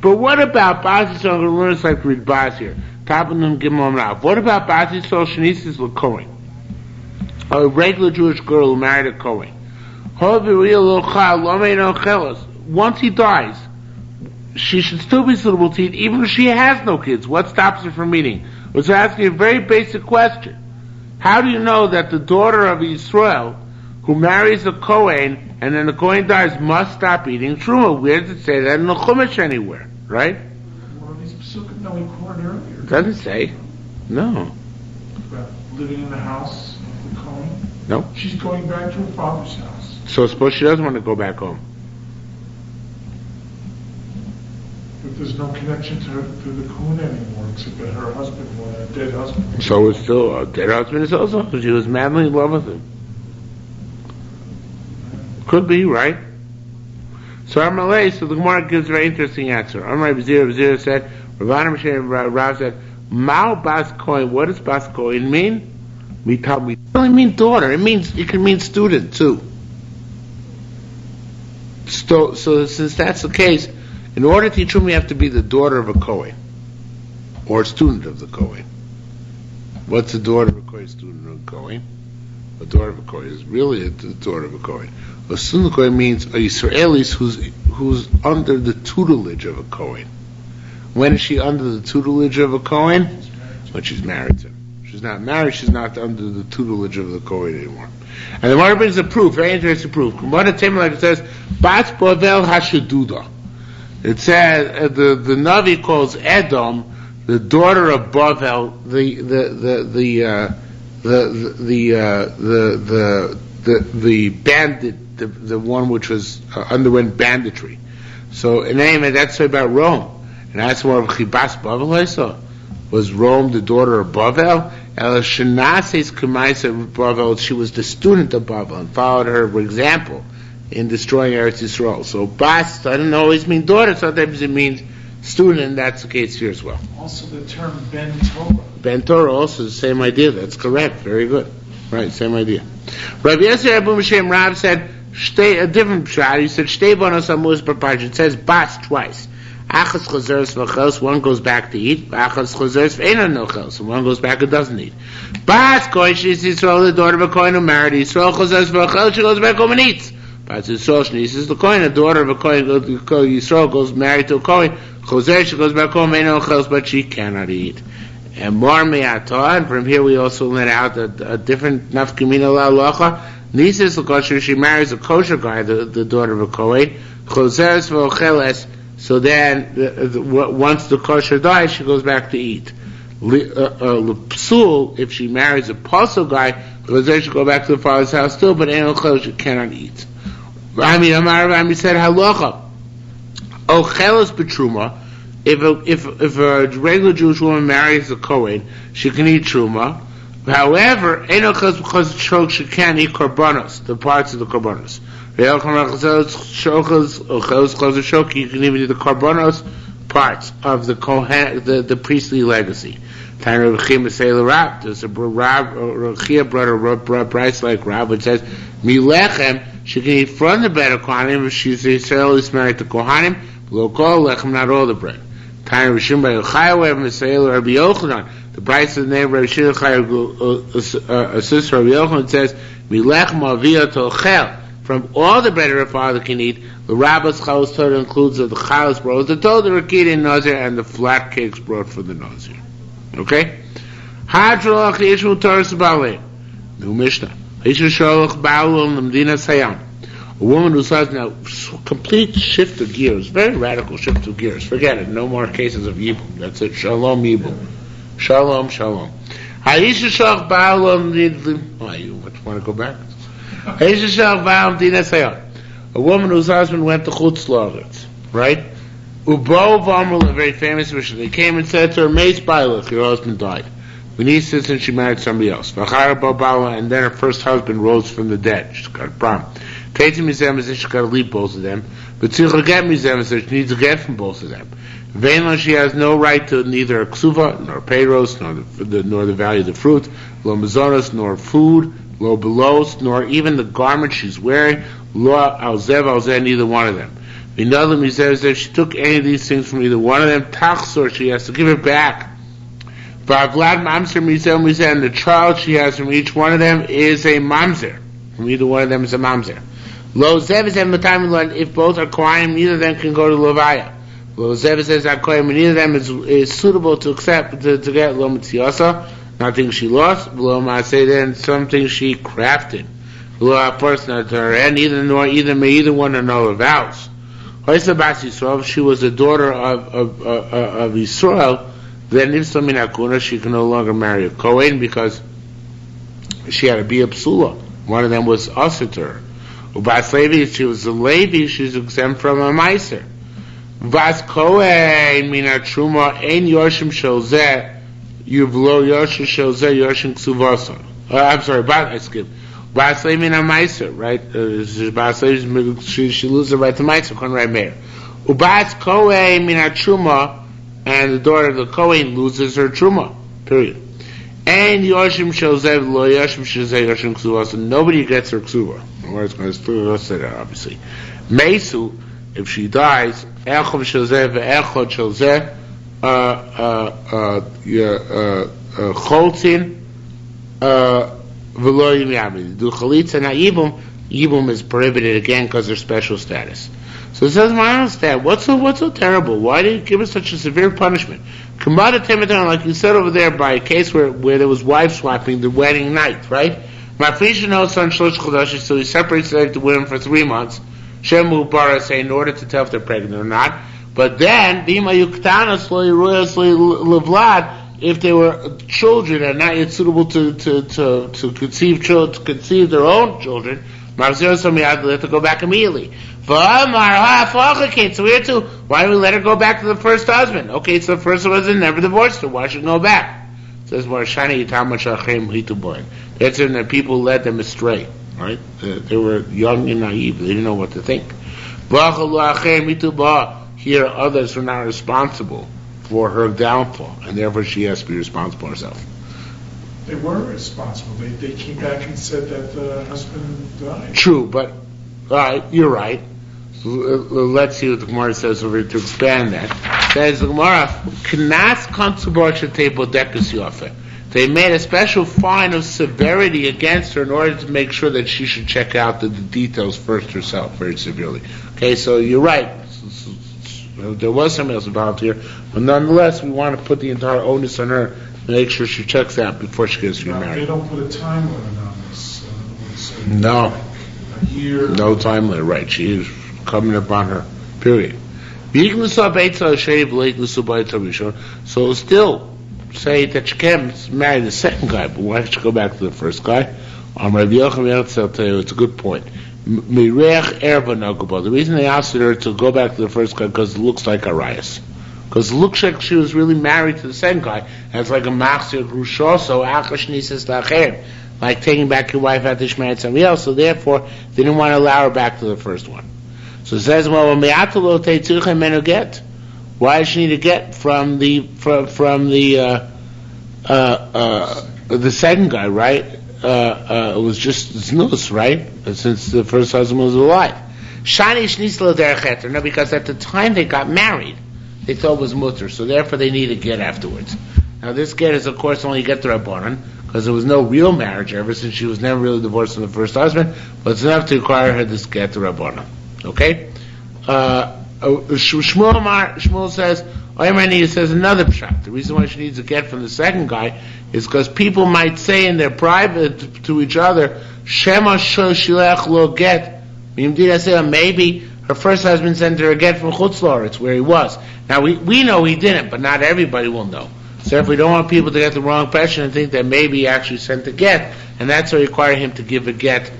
Speaker 1: But what about Bas Yisrael? I'm going to learn this like read Bas here. Tapanum Gimel Rav. What about Bas Yisrael Shnisis LeKohen? A regular Jewish girl who married a Kohen. Once he dies, she should still be suitable to eat, even if she has no kids. What stops her from eating? I was asking a very basic question. How do you know that the daughter of Israel, who marries a Kohen, and then the Kohen dies, must stop eating Truma? Where does it say that in the Chumash anywhere? Right?
Speaker 2: One of these Pesukim that we quoted earlier.
Speaker 1: It doesn't say. No.
Speaker 2: About living in the house of the Kohen.
Speaker 1: No.
Speaker 2: She's going back to her father's house.
Speaker 1: So suppose she doesn't want to go back home.
Speaker 2: But there's no connection to the Kohen anymore, except that her husband, a dead husband.
Speaker 1: So it's still a dead husband is also, because she was madly in love with him. Could be, right? So Amalei, so the Gemara gives a very interesting answer. Amar Zira said, Rav said, Mao Bas Kohen, what does Bas Kohen mean? It doesn't mean daughter, it can mean student too. So since that's the case, in order to teach Truma, you have to be the daughter of a Kohen, or a student of the Kohen. What's the daughter of a Kohen? Student of a Kohen? A daughter of a Kohen is really a daughter of a Kohen. A student of a Kohen means a Yisraelis who's under the tutelage of a Kohen. When is she under the tutelage of a Kohen? When she's married to him. She's not married, she's not under the tutelage of the Kohen anymore. And the Gemara brings a proof, very interesting proof. Gemara like it says, Bas Bavel Hashaduda. It says the Navi calls Edom the daughter of Bavel, the bandit, the one which was underwent banditry. So in any event, that's about Rome, and that's more of Chibas Bavel. I saw was Rome the daughter of Bavel. El Shanases Kemaisa Bavel. She was the student of Bavel and followed her example in destroying Eretz Yisrael. So Bas doesn't always mean daughter, sometimes it means student, and that's the case here as well.
Speaker 2: Also the term Ben Torah.
Speaker 1: Ben Torah also the same idea, that's correct, very good. Right, same idea. Rabbi Yosef Abu Mishem Rab said, a different shot, he said, Shtei Bonos Amuz Parpash, it says Bas twice. Achas chazeres v'chels, one goes back to eat. Achas chazeres v'eina no chels, and one goes back and doesn't eat. Bas kohen she's Yisrael, the daughter of a kohen who married Yisrael chazeres v'chels, she goes back home and eats. Bas Yisrael shnisis the kohen, the daughter of a kohen Yisrael goes married to a kohen. Chazeres, she goes back home, eina no chels, but she cannot eat. And more me'atah, and from here we also let out a different nafkamina la'alacha. Nisis l'kosher, she marries a kosher guy, the daughter of a kohen. Chazeres v'ocheles. So then, once the kosher dies, she goes back to eat. Psul, if she marries a pasul guy, she go back to the father's house still, but she cannot eat. Rami said halacha. Ochelos betruma. If a regular Jewish woman marries a Kohen, she can eat truma. However, because she can't eat korbanos, the parts of the korbanos. You can even eat the korbanos parts of the Kohen, the priestly legacy. There's a Rechia brother Bryce like Rab, which says Milechem, she can eat from the bread of Kohanim if she's Israelis married to Kohanim, Lokol Lechem, not all the bread. The Bryce of the name Rabbi Shimon assist Rabbi Yochanan says Milechem Aviyah Tochel. From all the bread her father can eat, the Rabbis Chalos Torah includes the Chalos brought, the Torah, the Rakid in Nazir, and the flat cakes brought for the Nazir. Okay? Hadrolach Yishmu Torah Sabale. New Mishnah. Yishu Sholach Ba'ul Namdina Sayam. A woman who says now, complete shift of gears, very radical shift of gears. Forget it, no more cases of Yibum. That's it. Shalom Yibum. Shalom, Shalom. Yishu Sholach Ba'ul Namdina. Oh, you want to go back? A woman whose husband went to Chutz La'aretz, right? Ubo V'amrul, a very famous mission. They came and said to her, Meis Bailach, your husband died. We need since she married somebody else. And then her first husband rose from the dead. She's got a problem. She's got to leave both of them. But she needs to get from both of them. She has no right to neither a ksuva, nor payros, nor the value of the fruit, lo mazonos, nor food, lo belos, nor even the garment she's wearing, lo alzev, neither one of them. If she took any of these things from either one of them, tachsor, she has to give it back. V'avlad mamzer mizeh, and the child she has from each one of them is a mamzer. From either one of them is a mamzer. Lo zev if both are kohanim, neither of them can go to levaya. Lo zev says kohanim, neither of them is suitable to accept to get lo mitziyasa. Nothing she lost, below Maaseh, then something she crafted. Below a person to her end, either one or no vows. If she was the daughter of Yisrael, then if she can no longer marry a Kohen because she had to be a psula. One of them was usher to her. If she was a Levi, she's exempt from a Meiser. Vas Kohen mina truma ein yoshim shelzeh. Yuvlo Yoshim Shelzeh Yoshim Ksuvasa. I'm sorry, I skipped. Baslei Mina Meiser, right? She loses the right to Meiser, Kon Rai Meir. Ubats Kohen Mina Truma, and the daughter of the Kohen loses her Truma. Period. And Yoshim Shelzeh Lo Yoshim Shelzeh Yoshim Ksuvasa. Nobody gets her Ksuva. Or it's going to say that, obviously. Mesu, if she dies, Echov Shelzeh Ve'echod Shelzeh. Cholzin v'lo yimyamid. Do chalitza and yibum is prohibited again because of special status. So it says, I don't understand. What's so terrible? Why did you give us such a severe punishment? Kamada Timitan, like you said over there, by a case where there was wife swapping the wedding night, right? Mafrisha knows son shlosh chodesh, so he separates the women for 3 months. Shemu bara say in order to tell if they're pregnant or not. But then, if they were children and not yet suitable to conceive their own children, they have to go back immediately. So here too, why do we let her go back to the first husband? Okay, so the first husband never divorced her. Why should she go back? It says, that's when the people led them astray. Right? They were young and naive. They didn't know what to think. Here, others are not responsible for her downfall, and therefore she has to be responsible herself.
Speaker 2: They were responsible. They came back and said that the husband died.
Speaker 1: True, but you're right. let's see what the Gemara says over here to expand that. Says the Gemara, Knas Kansubar Shatebo Dekus Yofe. They made a special fine of severity against her in order to make sure that she should check out the details first herself very severely. Okay, so you're right. There was something else involved here, but nonetheless, we want to put the entire onus on her to make sure she checks out before she gets remarried.
Speaker 2: They don't put a time limit on this.
Speaker 1: No.
Speaker 2: A year.
Speaker 1: No time limit, right. She is coming upon her, period. So still, say that she can marry the second guy, but why should she go back to the first guy? It's a good point. The reason they asked her to go back to the first guy because it looks like a rias. Because it looks like she was really married to the second guy. And it's like a machzir grusha, so akashnisas lacher, like taking back your wife after she married somebody else. So therefore, they didn't want to allow her back to the first one. So it says, well, get. Why does she need to get from the second guy, right? It was just znus, right? Since the first husband was alive. Shani shnisla derech. No, because at the time they got married, they thought it was mutter, so therefore they need a get afterwards. Now this get is of course only get the Rabbanan, because there was no real marriage ever since she was never really divorced from the first husband, but it's enough to require her this get the Rabbanan. Okay? Shmuel says, Oymani says another pshat. The reason why she needs a get from the second guy is because people might say in their private to each other, Shema shilech lo get. Maybe her first husband sent her a get from Chutz La'aretz, where he was. Now we know he didn't, but not everybody will know. So if we don't want people to get the wrong impression and think that maybe he actually sent a get, and that's why require him to give a get.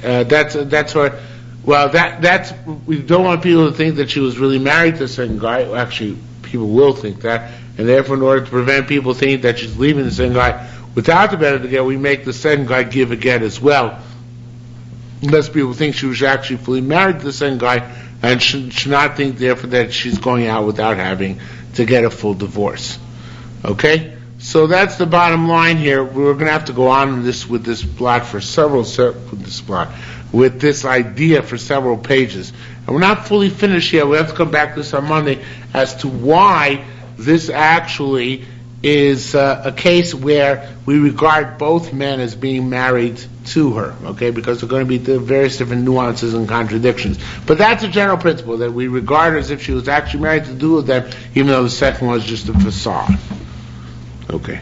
Speaker 1: That's where. Well, that's we don't want people to think that she was really married to the second guy. Actually, people will think that, and therefore, in order to prevent people thinking that she's leaving the second guy without the benefit of the get, we make the second guy give a get as well. Unless people think she was actually fully married to the second guy, and should not think therefore that she's going out without having to get a full divorce. Okay, so that's the bottom line here. We're going to have to go on with this plot for with this idea for several pages. And we're not fully finished yet. We have to come back to this on Monday as to why this actually is a case where we regard both men as being married to her, okay, because there are going to be various different nuances and contradictions. But that's a general principle, that we regard her as if she was actually married to two of them, even though the second one was just a facade. Okay.